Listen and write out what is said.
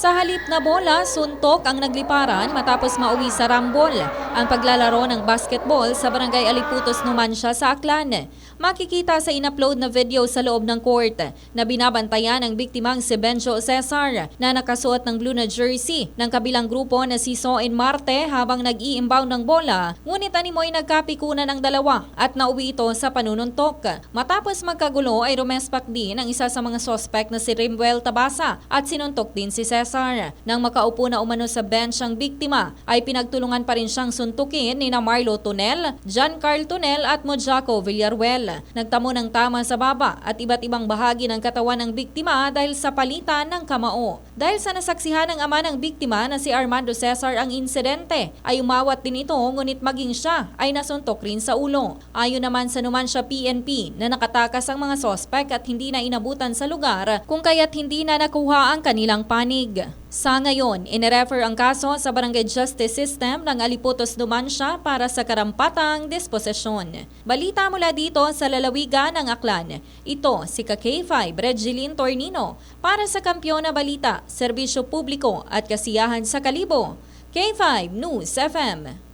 Sa halip na bola, suntok ang nagliparan matapos mauwi sa rambol ang paglalaro ng basketball sa Barangay Aliputos, Numancia sa Aklan. Makikita sa in-upload na video sa loob ng court na binabantayan ang biktimang si Benjo Cesar na nakasuot ng blue na jersey ng kabilang grupo na si Soen Marte habang nag-i-inbound ng bola, ngunit animoy nagkapikunan ng dalawa at nauwi ito sa panununtok. Matapos magkagulo ay rumespak din ang isa sa mga suspect na si Rimwell Tabasa at sinuntok din si Cesar. Nang makaupo na umano sa bench ang biktima, ay pinagtulungan pa rin siyang suntukin ni na Marlo Tonel, John Carl Tonel at Mojaco Villaruel. Nagtamo ng tama sa baba at iba't ibang bahagi ng katawan ng biktima dahil sa palitan ng kamao. Dahil sa nasaksihan ng ama ng biktima na si Armando Cesar ang insidente, ay umawat din ito ngunit maging siya ay nasuntok rin sa ulo. Ayon naman sa Numancia PNP na nakatakas ang mga sospek at hindi na inabutan sa lugar kung kaya't hindi na nakuha ang kanilang panig. Sa ngayon, inirefer ang kaso sa Barangay Justice System ng Aliputos, Numancia para sa karampatang disposisyon. Balita mula dito sa lalawigan ng Aklan. Ito si K5 Regeline Tornino para sa Kampiyon na Balita, Serbisyo Publiko at Kasiyahan sa Kalibo. K5 News FM.